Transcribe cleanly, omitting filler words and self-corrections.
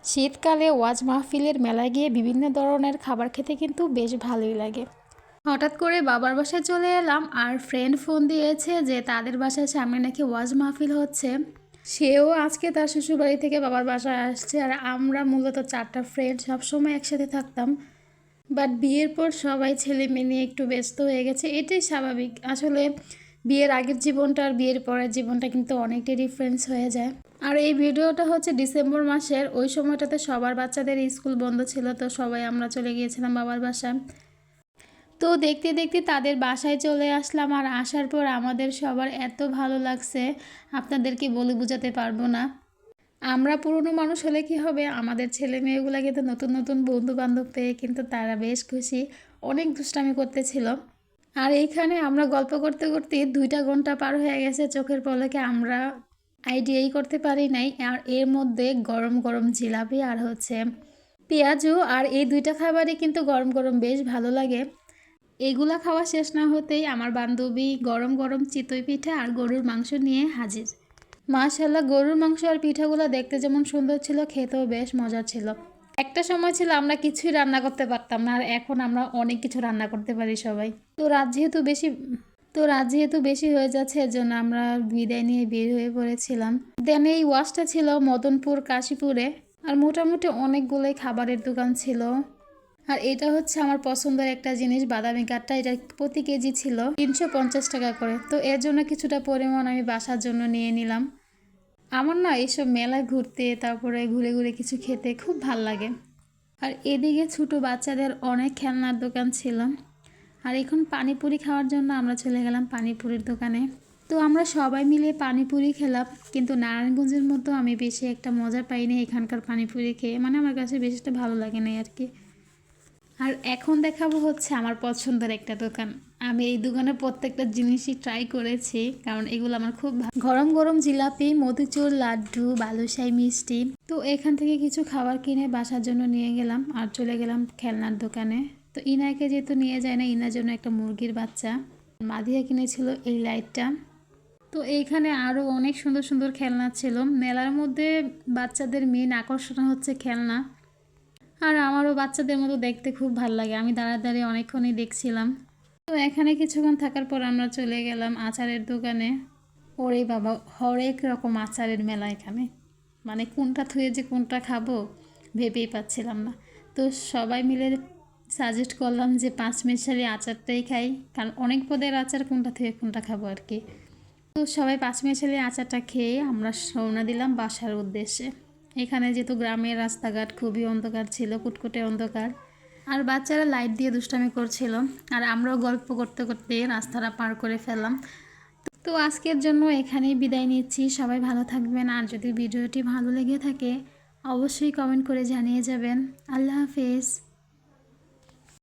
শীতকালে ওয়াজ মাহফিলের মেলায় গিয়ে বিভিন্ন ধরনের খাবার খেতে কিন্তু বেশ ভালোই লাগে। হঠাৎ করে বাবার বাসায় চলে এলাম, আর ফ্রেন্ড ফোন দিয়েছে যে তাদের বাসায় সামনে নাকি ওয়াজ মাহফিল হচ্ছে। সেও আজকে তার শ্বশুরবাড়ি থেকে বাবার বাসায় আসছে। আর আমরা মূলত 4টা ফ্রেন্ড সবসময় একসাথে থাকতাম, বাট বিয়ের পর সবাই ছেলে মেয়ে নিয়ে একটু ব্যস্ত হয়ে গেছে। এটাই স্বাভাবিক। আসলে বিয়ের আগের জীবনটা আর বিয়ের পরের জীবনটা কিন্তু অনেকটাই ডিফারেন্স হয়ে যায়। আর এই ভিডিওটা হচ্ছে ডিসেম্বর মাসের, ওই সময়টাতে সবার বাচ্চাদের স্কুল বন্ধ ছিল, তো সবাই আমরা চলে গিয়েছিলাম বাবার বাসায়। তো দেখতে দেখতে তাদের বাসায় চলে আসলাম, আর আসার পর আমাদের সবার এত ভালো লাগছে আপনাদেরকে বলে বোঝাতে পারবো না। আমরা পুরনো মানুষ হলে কি হবে, আমাদের ছেলে মেয়েগুলো কিন্তু নতুন নতুন বন্ধু বান্ধব পেয়ে কিন্তু তারা বেশ খুশি, অনেক দুষ্টামি করতেছিল। আর এইখানে আমরা গল্প করতে করতে 2টা ঘন্টা পার হয়ে গেছে চোখের পলকে, আমরা আইডিয়াই করতে পারি নাই। আর এর মধ্যে গরম গরম জিলাপি আর হচ্ছে পেঁয়াজু, আর এই 2টা খাবারই কিন্তু গরম গরম বেশ ভালো লাগে। এগুলা খাওয়া শেষ না হতেই আমার বান্ধবী গরম গরম চিতই পিঠা আর গরুর মাংস নিয়ে হাজির। মাশাআল্লাহ, গরুর মাংস আর পিঠাগুলো দেখতে যেমন সুন্দর ছিল, খেতেও বেশ মজার ছিল। একটা সময় ছিল আমরা কিছুই রান্না করতে পারতাম না, আর এখন আমরা অনেক কিছু রান্না করতে পারি সবাই। রাত যেহেতু বেশি হয়ে যাচ্ছে, এর জন্য আমরা বিদায় নিয়ে বের হয়ে পড়েছিলাম। দেন এই ওয়াশটা ছিল মদনপুর কাশীপুরে, আর মোটামুটি অনেকগুলোই খাবারের দোকান ছিল। আর এটা হচ্ছে আমার পছন্দের একটা জিনিস, বাদামি কাঠটা। এটা প্রতি কেজি ছিল 350 টাকা করে, তো এর জন্য কিছুটা পরিমাণ আমি বাসার জন্য নিয়ে নিলাম। আমার না এইসব মেলায় ঘুরতে, তারপরে ঘুরে ঘুরে কিছু খেতে খুব ভাল লাগে। আর এদিকে ছোটো বাচ্চাদের অনেক খেলনার দোকান ছিল। আর এখন পানিপুরি খাওয়ার জন্য আমরা চলে গেলাম পানিপুরির দোকানে। তো আমরা সবাই মিলে পানিপুরি খেলাম, কিন্তু নারায়ণগঞ্জের মতো আমি বেশি একটা মজা পাইনি এখানকার পানিপুরি খেয়ে, মানে আমার কাছে বেশি একটা ভালো লাগে না আর কি। আর এখন দেখাবো হচ্ছে আমার পছন্দের একটা দোকান। আমি এই দোকানের প্রত্যেকটা জিনিসই ট্রাই করেছি, কারণ এগুলো আমার খুব গরম গরম জিলাপি, মতিচুর লাড্ডু, বালুশাই মিষ্টি। তো এখান থেকে কিছু খাবার কিনে বাসার জন্য নিয়ে গেলাম, আর চলে গেলাম খেলনার দোকানে। তো ইনাকে যেহেতু নিয়ে যায় না, ইনার জন্য একটা মুরগির বাচ্চা, মাদিয়া কিনেছিল এই লাইটটা। তো এইখানে আরও অনেক সুন্দর সুন্দর খেলনা ছিল। মেলার মধ্যে বাচ্চাদের মেন আকর্ষণ হচ্ছে খেলনা, আর আমারও বাচ্চাদের মতো দেখতে খুব ভালো লাগে। আমি দাঁড়িয়ে দাঁড়িয়ে অনেকক্ষণই দেখছিলাম। তো এখানে কিছুক্ষণ থাকার পর আমরা চলে গেলাম আচারের দোকানে। ওরে বাবা, হরেক রকম আচারের মেলা এখানে, মানে কোনটা থুয়ে যে কোনটা খাবো ভেবেই পাচ্ছিলাম না। তো সবাই মিলে সাজেস্ট করলাম যে 5 মিশালি আচারটাই খাই, কারণ অনেক পদের আচার কোনটা থেকে কোনটা খাবো আর কি। তো সবাই 5 মিশালি আচারটা খেয়ে আমরা রওনা দিলাম বাসার উদ্দেশ্যে। এখানে যেহেতু গ্রামের রাস্তাঘাট খুবই অন্ধকার ছিল, কুটকুটে অন্ধকার, আর বাচ্চারা লাইট দিয়ে দুষ্টামি করছিল, আর আমরাও গল্প করতে করতে রাস্তাটা পার করে ফেললাম। তো আজকের জন্য এখানেই বিদায় নিচ্ছি। সবাই ভালো থাকবেন, আর যদি ভিডিওটি ভালো লেগে থাকে অবশ্যই কমেন্ট করে জানিয়ে যাবেন। আল্লাহ হাফেজ।